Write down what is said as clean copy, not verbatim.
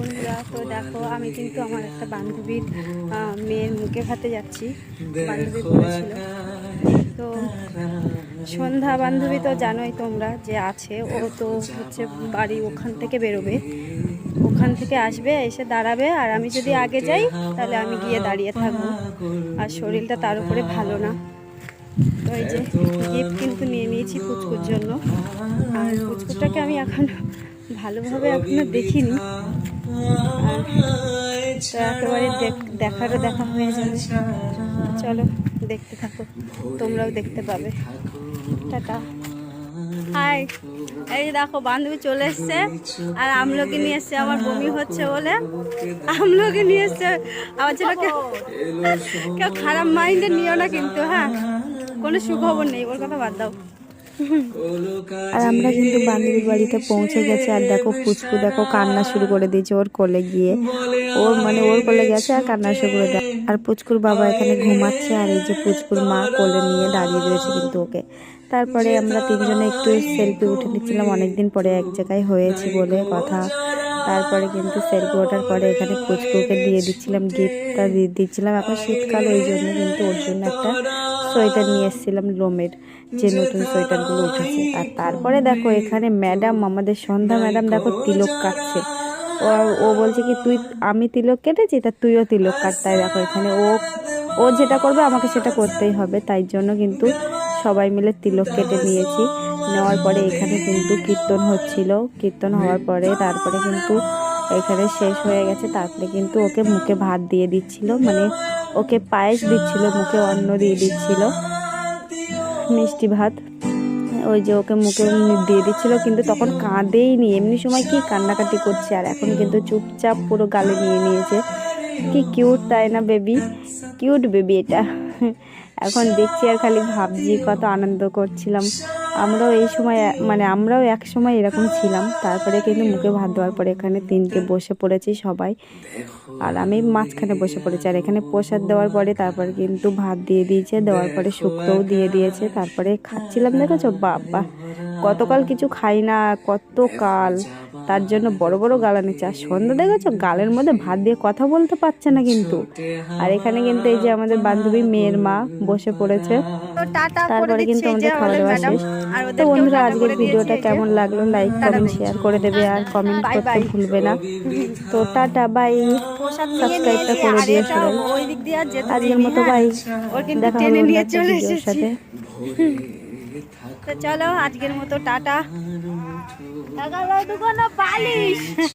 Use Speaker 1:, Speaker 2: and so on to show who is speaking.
Speaker 1: বন্ধুরা, তো দেখো আমি কিন্তু আমার একটা বান্ধবীর মেয়ের মুখে ভাতে যাচ্ছি। বান্ধবী বলেছিল, তো সন্ধ্যা বান্ধবী তো জানোই তোমরা যে আছে, ও তো হচ্ছে বাড়ি ওখান থেকে বেরোবে, ওখান থেকে আসবে, এসে দাঁড়াবে। আর আমি যদি আগে যাই তাহলে আমি গিয়ে দাঁড়িয়ে থাকবো। আর শরীরটা তার উপরে ভালো না, তো এই যে গিফট কিন্তু নিয়ে নিয়েছি পুচকুর জন্য। আর পুচকুটাকে আমি এখন ভালোভাবে এখনো দেখিনি, আর তো একেবারে দেখারও দেখা হয়ে যাবে। চলো দেখতে থাকো, তোমরাও দেখতে পাবে। টাটা। হাই, এই দেখো বান্ধবী চলে এসছে, আর আমলকি নিয়ে এসছে। আমার বমি হচ্ছে বলে আমলকি নিয়ে এসছে। আমার ছিল কেউ খারাপ মাইন্ডে নিও না কিন্তু, হ্যাঁ, কোনো সুখবর নেই, ওর কথা বাদ দাও।
Speaker 2: আর আমরা কিন্তু বান্ধবীর বাড়িতে পৌঁছে গেছি। আর দেখো পুচকু দেখো কান্না শুরু করে দিয়েছে ওর কোলে গিয়ে। ওর কোলে গেছে আর কান্না শুরু করে দেয়। আর পুচকুর বাবা এখানে ঘুমাচ্ছে, আর এই যে পুচকুর মা কোলে নিয়ে দাঁড়িয়ে রয়েছে কিন্তু ওকে। তারপরে আমরা তিনজনে একটু সেলফি উঠে নিচ্ছিলাম, অনেকদিন পরে এক জায়গায় হয়েছি বলে কথা। তারপরে কিন্তু সেলফি ওঠার পরে এখানে পুচকুকে দিয়ে দিচ্ছিলাম, গিফটটা দিয়ে দিচ্ছিলাম। এখন শীতকাল, ওই জন্য কিন্তু ওর জন্য একটা সোয়েটার নিয়ে এসেছিলাম লোমের, যে নতুন সোয়েটারগুলো উঠেছে। আর তারপরে দেখো এখানে ম্যাডাম, আমাদের সন্ধ্যা ম্যাডাম দেখো তিলক কাটছে। ও বলছে কি আমি তিলক কেটেছি, তা তুইও তিলক কাট। তাই দেখো এখানে ও যেটা করবে আমাকে সেটা করতেই হবে, তাই জন্য কিন্তু সবাই মিলে তিলক কেটে নিয়েছি। নেওয়ার পরে এখানে কিন্তু কীর্তন হচ্ছিল, কীর্তন হওয়ার পরে তারপরে কিন্তু এখানে শেষ হয়ে গেছে। তারপরে কিন্তু ওকে মুখে ভাত দিয়ে দিচ্ছিল, মানে ওকে পায়েস দিচ্ছিল, মুখে অন্ন দিয়ে দিচ্ছিল, মিষ্টি ভাত। ওই যে ওকে মুখে দিয়ে দিচ্ছিল, কিন্তু তখন কাঁদেইনি, এমনি সময় কি কান্নাকাটি করছে। আর এখন কিন্তু চুপচাপ পুরো গালে নিয়ে নিয়েছে। কি কিউট, তাই না বেবি? কিউট বেবি এটা। এখন দেখছি আর খালি ভাবছি কত আনন্দ করছিলাম। আমরাও এক সময় এরকম ছিলাম। তারপরে কিন্তু মুখে ভাত দেওয়ার পরে এখানে তিনটে বসে পড়েছি সবাই, আর আমি মাঝখানে বসে পড়েছি। আর এখানে প্রসাদ দেওয়ার পরে তারপর কিন্তু ভাত দিয়ে দিয়েছে, দেওয়ার পরে শুক্তোও দিয়ে দিয়েছে। তারপরে খাচ্ছিলাম, দেখেছো বাবা কতকাল কিছু খাই না, কতকাল, তার জন্য বড় বড় গালা নিচ্ছে। আর সন্ধ্যা দেখেছো গালের মধ্যে ভাত দিয়ে কথা বলতে পারছে না কিন্তু। আর এখানে কিন্তু এই যে আমাদের বান্ধবী মেয়ের মা বসে পড়েছে। তারপরে কিন্তু আমাদের খাওয়া দাওয়া শেষ। তো বন্ধুরা, আজকের ভিডিওটা কেমন লাগলো লাইক কমেন্ট শেয়ার করে দেবে, আর কমেন্ট করতে ভুলবে না। তো টাটা, বাই, সাবস্ক্রাইবটা করে দিও সবাই। আজকের মতো বাই, দেখা হবে অন্য একটা ভিডিওর সাথে।
Speaker 1: তো চলো আজকের মতো টাটা।